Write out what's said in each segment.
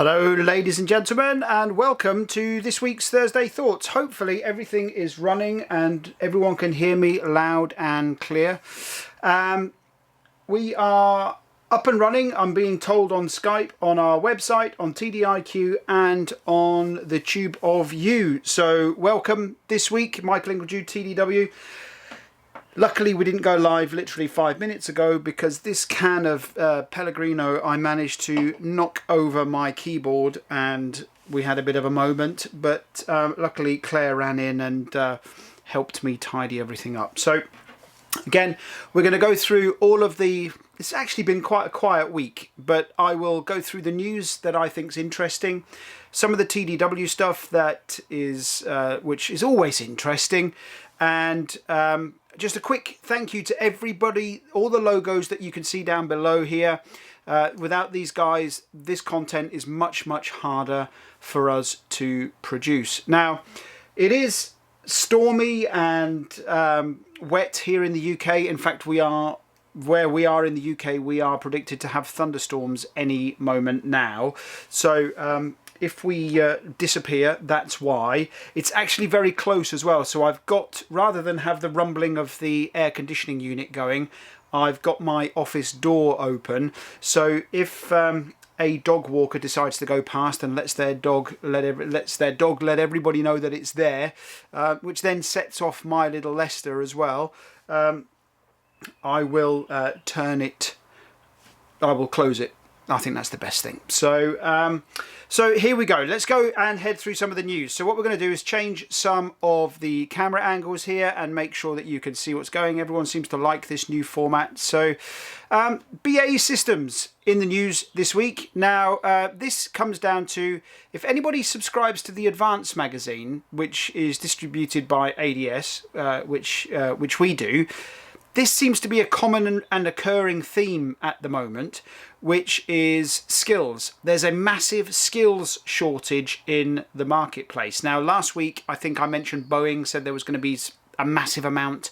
Hello ladies and gentlemen, and welcome to this week's Thursday Thoughts. Hopefully everything is running and everyone can hear me loud and clear. We are up and running, I'm being told, on Skype, on our website, on TDIQ and on the Tube of You. So welcome this week, Michael Ingledew, TDW. Luckily we didn't go live literally 5 minutes ago because this can of Pellegrino I managed to knock over my keyboard and we had a bit of a moment, but luckily Claire ran in and helped me tidy everything up. So again, we're going to go through all of the... It's actually been quite a quiet week, but I will go through the news that I think is interesting, some of the TDW stuff that is which is always interesting, and just a quick thank you to everybody, all the logos that you can see down below here. Without these guys, this content is much harder for us to produce. Now, it is stormy and wet here in the UK. In fact, where we are in the UK, we are predicted to have thunderstorms any moment now. So if we disappear, that's why. It's actually very close as well. So I've got, rather than have the rumbling of the air conditioning unit going, I've got my office door open. So if a dog walker decides to go past and lets their dog let everybody know that it's there, which then sets off my little Leicester as well, I will I will close it. I think that's the best thing. So so here we go. Let's go and head through some of the news. So what we're going to do is change some of the camera angles here and make sure that you can see what's going. Everyone seems to like this new format. So BAE Systems in the news this week. Now this comes down to, if anybody subscribes to the Advance magazine, which is distributed by ADS, which we do, this seems to be a common and occurring theme at the moment, which is skills. There's a massive skills shortage in the marketplace. Now, last week, I think I mentioned Boeing said there was going to be a massive amount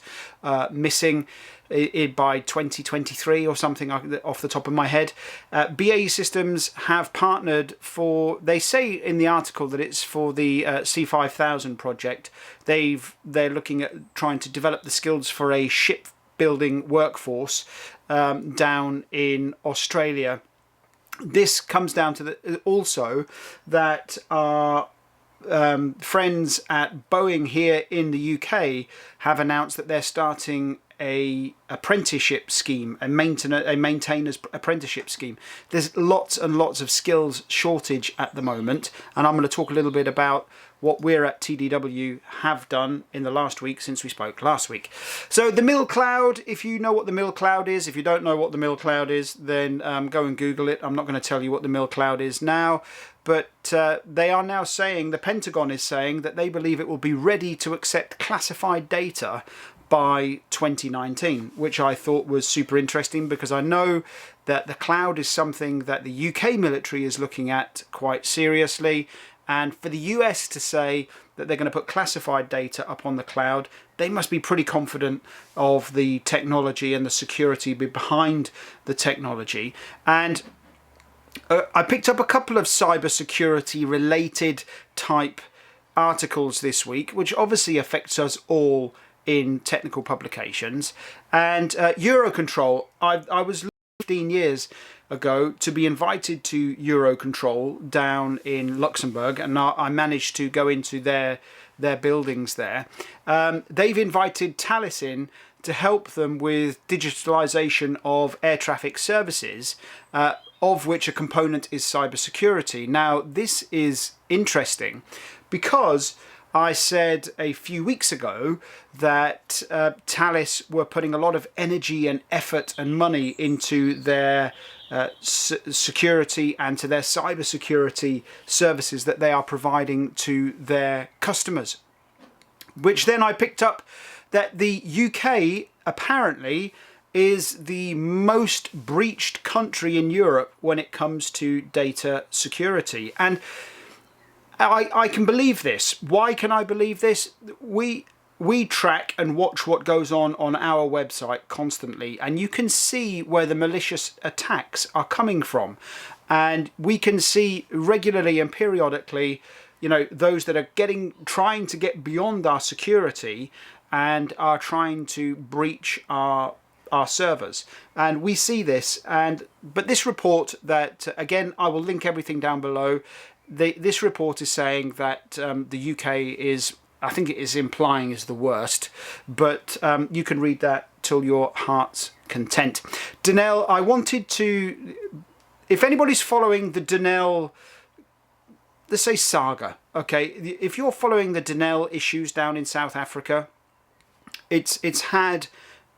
missing by 2023 or something off the top of my head. BAE Systems have partnered for, they say in the article that it's for the C5000 project. They're looking at trying to develop the skills for a shipbuilding workforce down in Australia. This comes down to also that our friends at Boeing here in the UK have announced that they're starting a apprenticeship scheme, a maintainer's apprenticeship scheme. There's lots and lots of skills shortage at the moment, and I'm going to talk a little bit about what we're at TDW have done in the last week since we spoke last week. So the MilCloud, if you know what the MilCloud is, if you don't know what the MilCloud is, then go and Google it. I'm not going to tell you what the MilCloud is now, but they are now saying, the Pentagon is saying, that they believe it will be ready to accept classified data by 2019, which I thought was super interesting, because I know that the cloud is something that the UK military is looking at quite seriously. And for the US to say that they're going to put classified data up on the cloud, they must be pretty confident of the technology and the security behind the technology. And I picked up a couple of cybersecurity related type articles this week, which obviously affects us all in technical publications. And Eurocontrol, I was 15 years ago to be invited to Eurocontrol down in Luxembourg, and I managed to go into their buildings there. They've invited Thales in to help them with digitalization of air traffic services, of which a component is cybersecurity. Now, this is interesting because I said a few weeks ago that Thales were putting a lot of energy and effort and money into their security and to their cybersecurity services that they are providing to their customers. Which then I picked up that the UK apparently is the most breached country in Europe when it comes to data security. And I can believe this. Why can I believe this? We track and watch what goes on our website constantly, and you can see where the malicious attacks are coming from. And we can see regularly and periodically, those that are trying to get beyond our security and are trying to breach our servers. And we see this, but this report that, again, I will link everything down below. This report is saying that the UK is, I think it is implying, is the worst, but you can read that till your heart's content. Denel, I wanted to, if anybody's following the Denel, let's say saga, okay, if you're following the Denel issues down in South Africa, it's had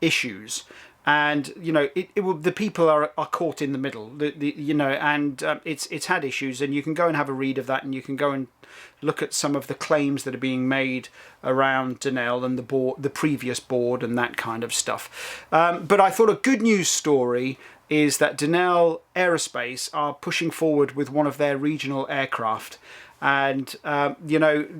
issues, and the people are caught in the middle, it's had issues, and you can go and have a read of that, and you can go and look at some of the claims that are being made around Denel and the previous board and that kind of stuff. But I thought a good news story is that Denel Aerospace are pushing forward with one of their regional aircraft, and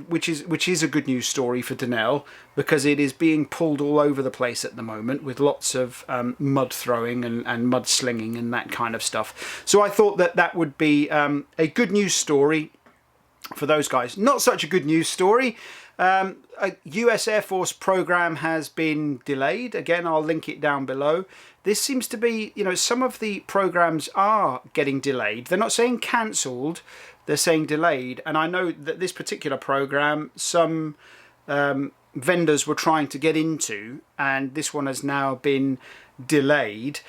which is a good news story for Denel, because it is being pulled all over the place at the moment with lots of mud throwing and mud slinging and that kind of stuff. So I thought that would be a good news story for those guys. Not such a good news story. A US Air Force program has been delayed. Again, I'll link it down below. This seems to be, some of the programs are getting delayed. They're not saying cancelled, they're saying delayed. And I know that this particular program, some vendors were trying to get into, and this one has now been delayed.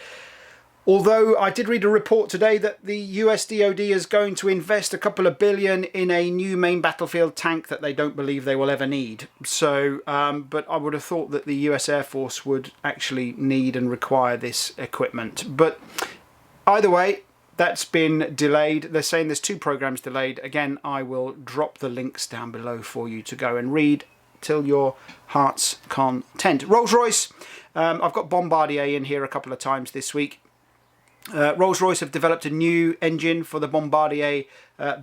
Although I did read a report today that the US DoD is going to invest a couple of billion in a new main battlefield tank that they don't believe they will ever need. So, but I would have thought that the US Air Force would actually need and require this equipment. But either way, that's been delayed. They're saying there's 2 programs delayed. Again, I will drop the links down below for you to go and read till your heart's content. Rolls-Royce, I've got Bombardier in here a couple of times this week. Rolls-Royce have developed a new engine for the Bombardier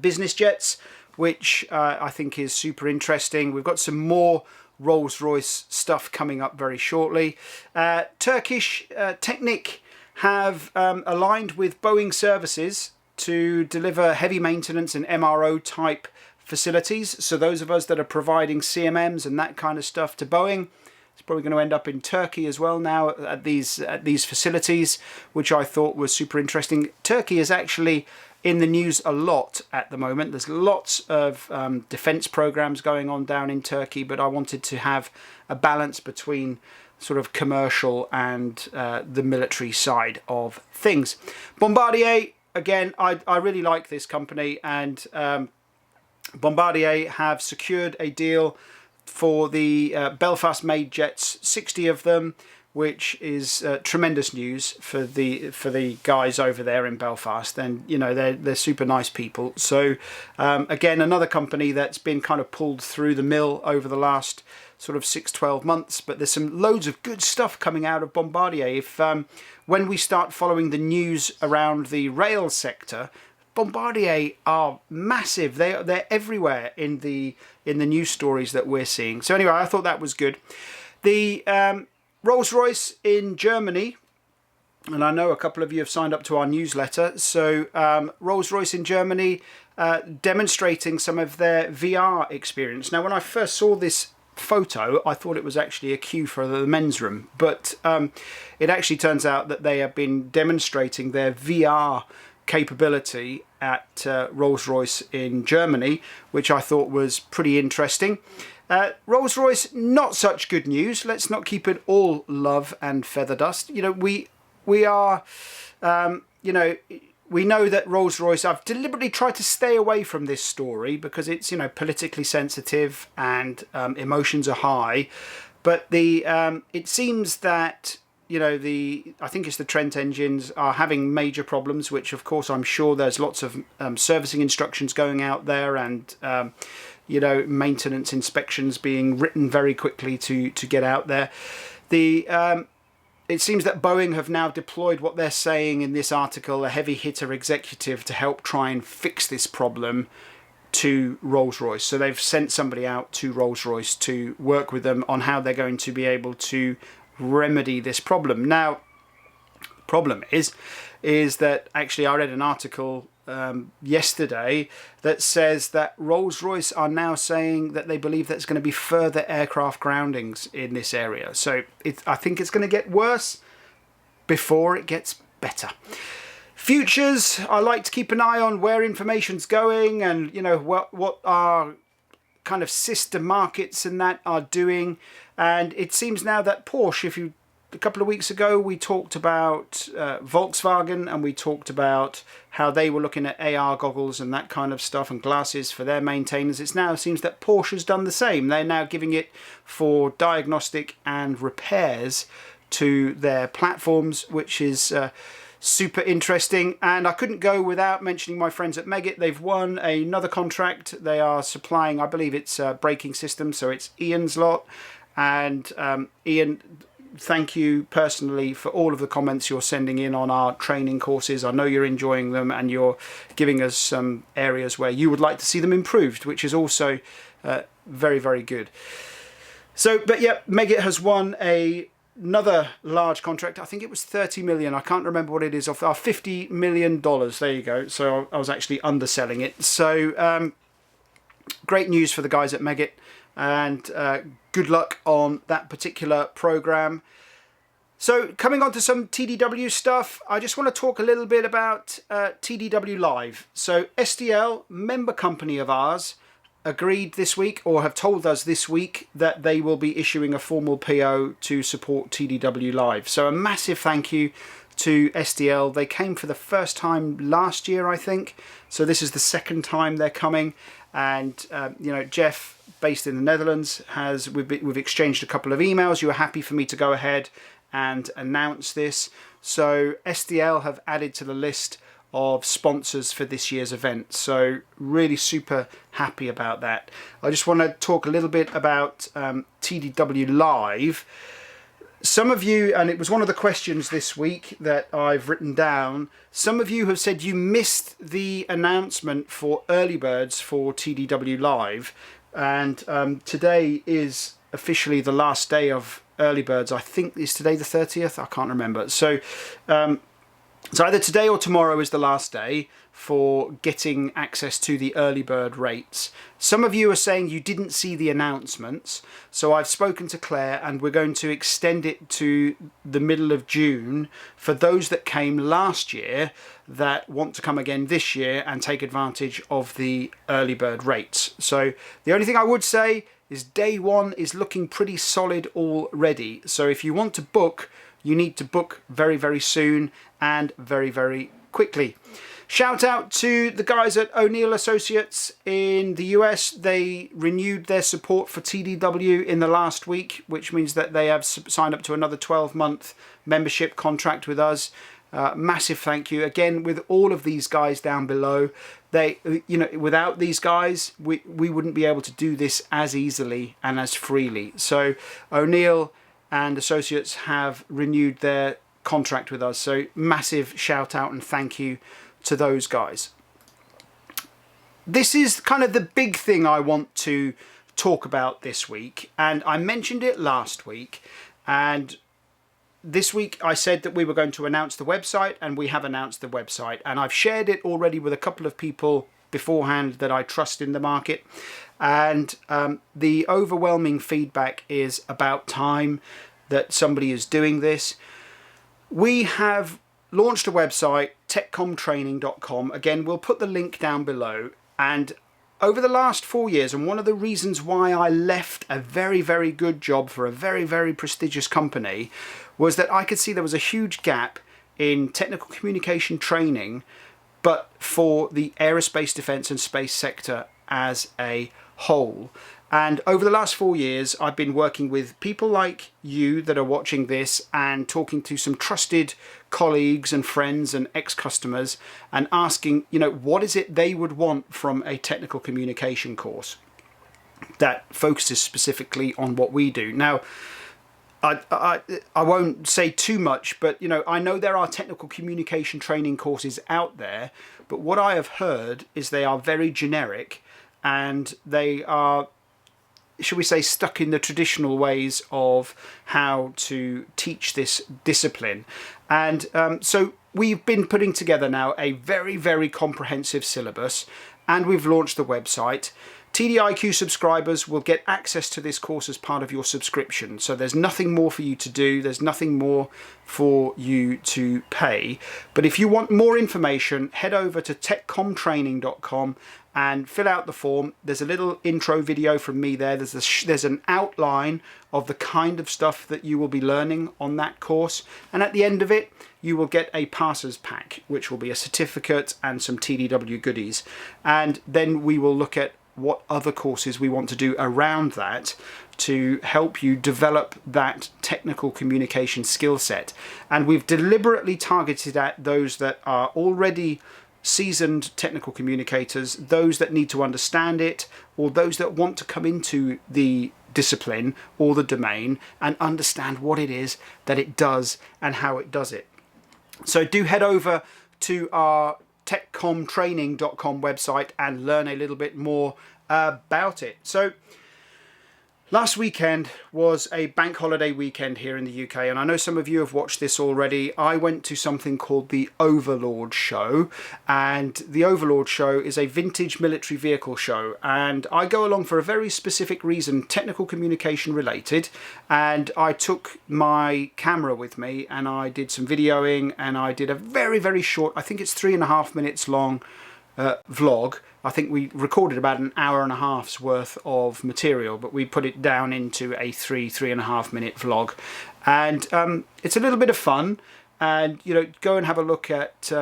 business jets, which I think is super interesting. We've got some more Rolls-Royce stuff coming up very shortly. Turkish Technic have aligned with Boeing services to deliver heavy maintenance and MRO type facilities. So those of us that are providing CMMs and that kind of stuff to Boeing, it's probably going to end up in Turkey as well now at these facilities, which I thought was super interesting. Turkey is actually in the news a lot at the moment. There's lots of defense programs going on down in Turkey, but I wanted to have a balance between sort of commercial and the military side of things. Bombardier, again, I really like this company, and Bombardier have secured a deal for the Belfast-made jets, 60 of them, which is tremendous news for the guys over there in Belfast. And they're super nice people. So again, another company that's been kind of pulled through the mill over the last sort of 6-12 months, but there's some loads of good stuff coming out of Bombardier. If when we start following the news around the rail sector, Bombardier are massive. They're everywhere in the news stories that we're seeing. So anyway, I thought that was good. The Rolls-Royce in Germany, and I know a couple of you have signed up to our newsletter. So Rolls-Royce in Germany demonstrating some of their VR experience. Now, when I first saw this photo, I thought it was actually a queue for the men's room, but it actually turns out that they have been demonstrating their VR capability at Rolls-Royce in Germany, which I thought was pretty interesting. Rolls-Royce, not such good news. Let's not keep it all love and feather dust. We are, we know that Rolls-Royce, I've deliberately tried to stay away from this story because it's, politically sensitive and emotions are high. But it seems that, I think it's the Trent engines are having major problems, which of course I'm sure there's lots of servicing instructions going out there, and maintenance inspections being written very quickly to get out there. It seems that Boeing have now deployed what they're saying in this article, a heavy hitter executive, to help try and fix this problem to Rolls-Royce. So they've sent somebody out to Rolls-Royce to work with them on how they're going to be able to remedy this problem. Now, the problem is that actually I read an article yesterday that says that Rolls-Royce are now saying that they believe there's going to be further aircraft groundings in this area. So I think it's going to get worse before it gets better. Futures, I like to keep an eye on where information's going and, you know, what our kind of sister markets and that are doing. And it seems now that Porsche, a couple of weeks ago we talked about Volkswagen, and we talked about how they were looking at AR goggles and that kind of stuff and glasses for their maintainers. It now seems that Porsche has done the same. They're now giving it for diagnostic and repairs to their platforms, which is super interesting. And I couldn't go without mentioning my friends at Meggitt. They've won another contract. They are supplying, I believe it's braking systems, so it's Ian's lot. And Ian, thank you personally for all of the comments you're sending in on our training courses. I know you're enjoying them, and you're giving us some areas where you would like to see them improved, which is also very, very good. So, but yeah, Meggitt has won another large contract. I think it was 30 million. I can't remember what it is. Off our $50 million. There you go. So I was actually underselling it. So great news for the guys at Meggitt, and good luck on that particular program. So coming on to some TDW stuff, I just want to talk a little bit about TDW Live. So SDL, member company of ours, agreed this week, or have told us this week, that they will be issuing a formal PO to support TDW Live. So a massive thank you to SDL. They came for the first time last year, I think. So this is the second time they're coming. And you know, Jeff, based in the Netherlands, we've exchanged a couple of emails. You were happy for me to go ahead and announce this. So SDL have added to the list of sponsors for this year's event, so really super happy about that. I just want to talk a little bit about TDW Live. Some of you, and it was one of the questions this week that I've written down, some of you have said you missed the announcement for early birds for TDW Live, and today is officially the last day of early birds. I think is today the 30th, I can't remember. So so either today or tomorrow is the last day for getting access to the early bird rates. Some of you are saying you didn't see the announcements, so I've spoken to Claire and we're going to extend it to the middle of June for those that came last year that want to come again this year and take advantage of the early bird rates. So the only thing I would say is day one is looking pretty solid already. So if you want to book, you need to book very, very soon and very, very quickly. Shout out to the guys at O'Neill Associates in the US. They renewed their support for TDW in the last week, which means that they have signed up to another 12-month membership contract with us. Massive thank you again with all of these guys down below. They, you know, without these guys, we wouldn't be able to do this as easily and as freely. So O'Neill and Associates have renewed their contract with us, so massive shout out and thank you to those guys. This is kind of the big thing I want to talk about this week, and I mentioned it last week, and this week I said that we were going to announce the website, and we have announced the website, and I've shared it already with a couple of people beforehand that I trust in the market, and the overwhelming feedback is about time that somebody is doing this. We have launched a website, techcomtraining.com. Again, we'll put the link down below. And over the last 4 years, and one of the reasons why I left a very, very good job for a very, very prestigious company was that I could see there was a huge gap in technical communication training, but for the aerospace, defense and space sector as a whole. And over the last 4 years, I've been working with people like you that are watching this and talking to some trusted colleagues and friends and ex-customers and asking, you know, what is it they would want from a technical communication course that focuses specifically on what we do. Now, I won't say too much, but, you know, I know there are technical communication training courses out there, but what I have heard is they are very generic and they are, should we say, stuck in the traditional ways of how to teach this discipline. And so we've been putting together now a very, very comprehensive syllabus, and we've launched the website. TDIQ subscribers will get access to this course as part of your subscription. So there's nothing more for you to do. There's nothing more for you to pay. But if you want more information, head over to techcomtraining.com and fill out the form. There's a little intro video from me there. There's an outline of the kind of stuff that you will be learning on that course. And at the end of it, you will get a passer's pack, which will be a certificate and some TDW goodies. And then we will look at what other courses we want to do around that to help you develop that technical communication skill set. And we've deliberately targeted at those that are already seasoned technical communicators, those that need to understand it, or those that want to come into the discipline or the domain and understand what it is that it does and how it does it. So do head over to our techcomtraining.com website and learn a little bit more about it. So last weekend was a bank holiday weekend here in the UK, and I know some of you have watched this already. I went to something called the Overlord Show, and the Overlord Show is a vintage military vehicle show, and I go along for a very specific reason, technical communication related, and I took my camera with me and I did some videoing, and I did a very, very short, I think it's 3.5 minutes long vlog. I think we recorded about an hour and a half's worth of material, but we put it down into a 3.5 minute vlog, and it's a little bit of fun. And you know, go and have a look at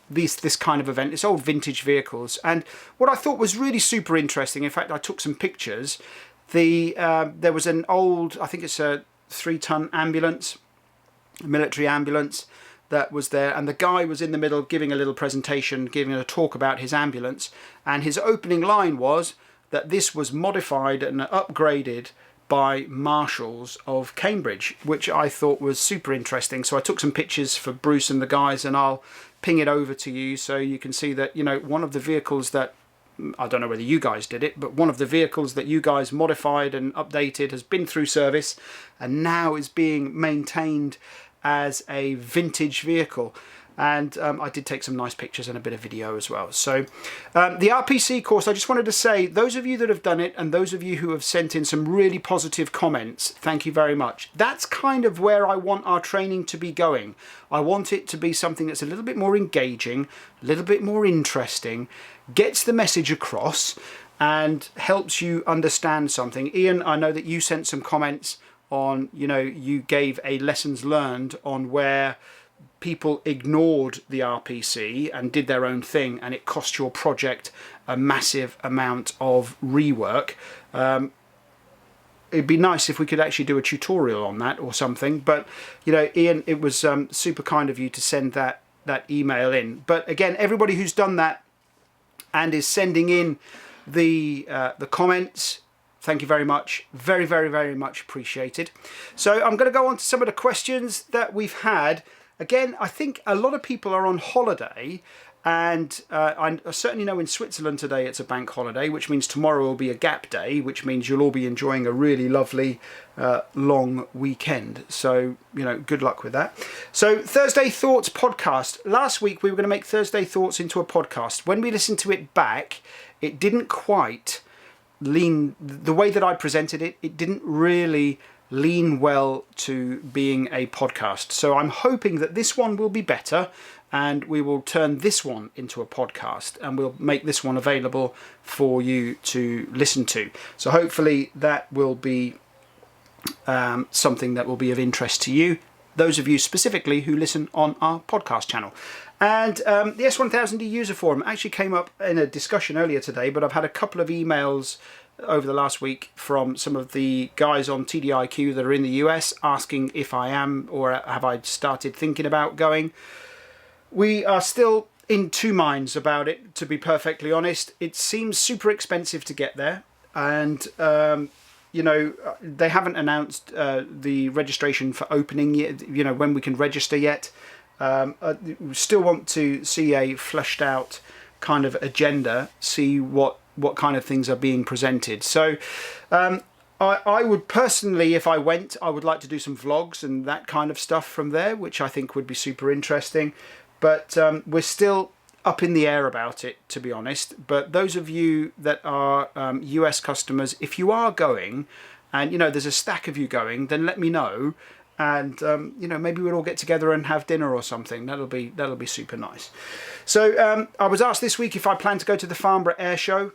this kind of event. It's old vintage vehicles, and what I thought was really super interesting, in fact I took some pictures. There was an old, I think it's a 3-ton ambulance, a military ambulance, that was there, and the guy was in the middle giving a little presentation, giving a talk about his ambulance, and his opening line was that this was modified and upgraded by marshals of Cambridge, which I thought was super interesting. So I took some pictures for Bruce and the guys, and I'll ping it over to you so you can see that, you know, one of the vehicles that, I don't know whether you guys did it, but one of the vehicles that you guys modified and updated has been through service and now is being maintained as a vintage vehicle. And I did take some nice pictures and a bit of video as well. So the RPC course, I just wanted to say, those of you that have done it and those of you who have sent in some really positive comments, thank you very much. That's kind of where I want our training to be going. I want it to be something that's a little bit more engaging, a little bit more interesting, gets the message across and helps you understand something. Ian, I know that you sent some comments on, you know, you gave a lessons learned on where people ignored the RPC and did their own thing, and it cost your project a massive amount of rework. It'd be nice if we could actually do a tutorial on that or something, but you know, Ian, it was super kind of you to send that email in. But again, everybody who's done that and is sending in the comments, thank you very much. Very, very, very much appreciated. So I'm going to go on to some of the questions that we've had. Again, I think a lot of people are on holiday, and I certainly know in Switzerland today it's a bank holiday, which means tomorrow will be a gap day, which means you'll all be enjoying a really lovely long weekend. So, you know, good luck with that. So Thursday Thoughts podcast. Last week we were going to make Thursday Thoughts into a podcast. When we listened to it back, it didn't quite lean, the way that I presented it, it didn't really lean well to being a podcast. So I'm hoping that this one will be better, and we will turn this one into a podcast, and we'll make this one available for you to listen to. So hopefully that will be something that will be of interest to you, those of you specifically who listen on our podcast channel. And the S1000D user forum actually came up in a discussion earlier today, but I've had a couple of emails over the last week from some of the guys on TDIQ that are in the US asking if I am or have I started thinking about going. We are still in two minds about it, to be perfectly honest. It seems super expensive to get there, and you know, they haven't announced the registration for opening yet, you know, when we can register yet. We still want to see a fleshed out kind of agenda, see what kind of things are being presented. So I would personally, if I went, I would like to do some vlogs and that kind of stuff from there, which I think would be super interesting. but we're still up in the air about it, to be honest. But those of you that are US customers, if you are going, and you know there's a stack of you going, then let me know, and you know, maybe we'll all get together and have dinner or something. That'll be super nice. So I was asked this week if I plan to go to the Farnborough Air Show.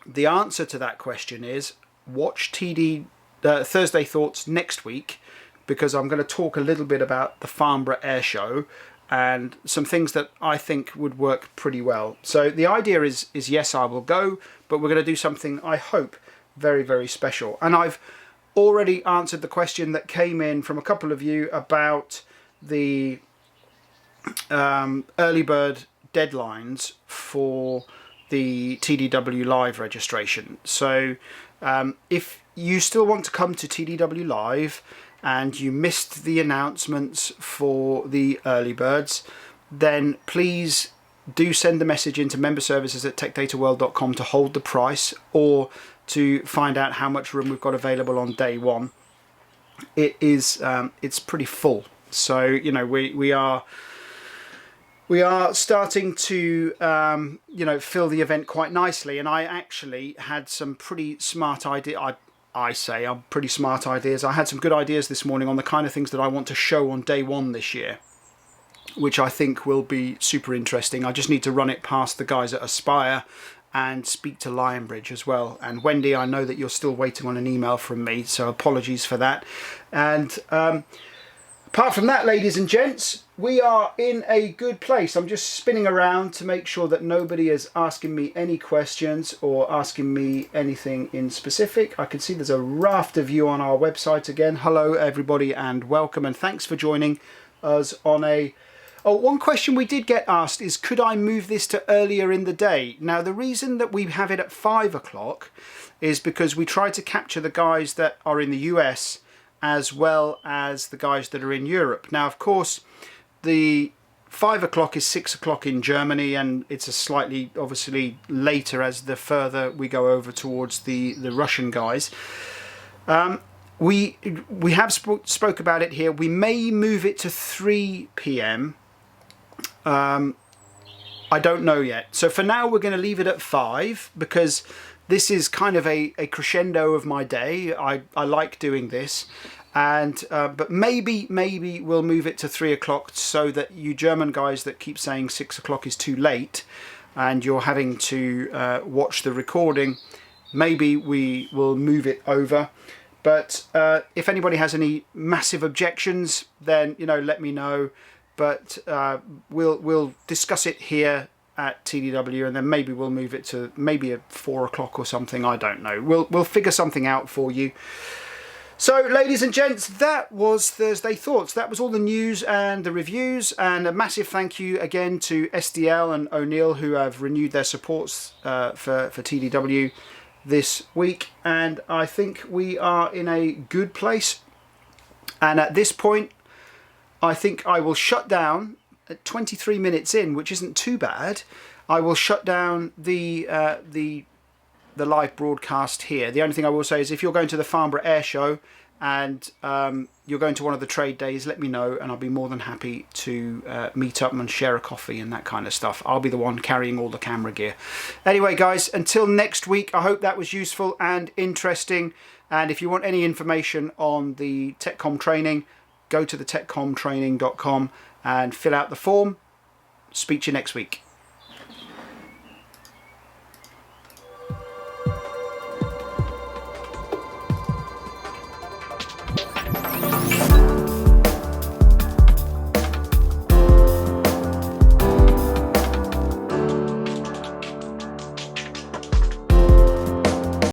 The answer to that question is watch TD Thursday Thoughts next week, because I'm going to talk a little bit about the Farnborough Air Show and some things that I think would work pretty well. So the idea is yes, I will go, but we're going to do something, I hope, very, very special. And I've already answered the question that came in from a couple of you about the early bird deadlines for the TDW Live registration. So if you still want to come to TDW Live and you missed the announcements for the early birds, then please do send a message into memberservices@techdataworld.com to hold the price, or to find out how much room we've got available on day one. It is it's pretty full, so you know we are starting to you know, fill the event quite nicely. And I actually had some pretty smart ideas. I say I'm pretty smart ideas. I had some good ideas this morning on the kind of things that I want to show on day one this year, which I think will be super interesting. I just need to run it past the guys at Aspire and speak to Lionbridge as well. And Wendy, I know that you're still waiting on an email from me, so apologies for that. And apart from that, ladies and gents, we are in a good place. I'm just spinning around to make sure that nobody is asking me any questions or asking me anything in specific. I can see there's a raft of you on our website again. Hello, everybody, and welcome, and thanks for joining us on a... Oh, one question we did get asked is, could I move this to earlier in the day? Now, the reason that we have it at 5 o'clock is because we try to capture the guys that are in the US as well as the guys that are in Europe. Now, of course, the 5 o'clock is 6 o'clock in Germany, and it's a slightly, obviously, later as the further we go over towards the Russian guys. We have spoke about it here. We may move it to 3 p.m. I don't know yet. So for now, we're going to leave it at 5, because this is kind of a crescendo of my day. I like doing this, and but maybe we'll move it to 3 o'clock, so that you German guys that keep saying 6 o'clock is too late and you're having to watch the recording, maybe we will move it over. But if anybody has any massive objections, then you know, let me know. But we'll discuss it here at TDW, and then maybe we'll move it to maybe at 4 o'clock or something. I don't know. We'll figure something out for you. So, ladies and gents, that was Thursday Thoughts. That was all the news and the reviews, and a massive thank you again to SDL and O'Neill, who have renewed their supports for TDW this week. And I think we are in a good place. And at this point, I think I will shut down at 23 minutes in, which isn't too bad. I will shut down the live broadcast here. The only thing I will say is, if you're going to the Farnborough Air Show and you're going to one of the trade days, let me know, and I'll be more than happy to meet up and share a coffee and that kind of stuff. I'll be the one carrying all the camera gear. Anyway, guys, until next week, I hope that was useful and interesting. And if you want any information on the TechCom training, go to the techcomtraining.com and fill out the form. Speak to you next week.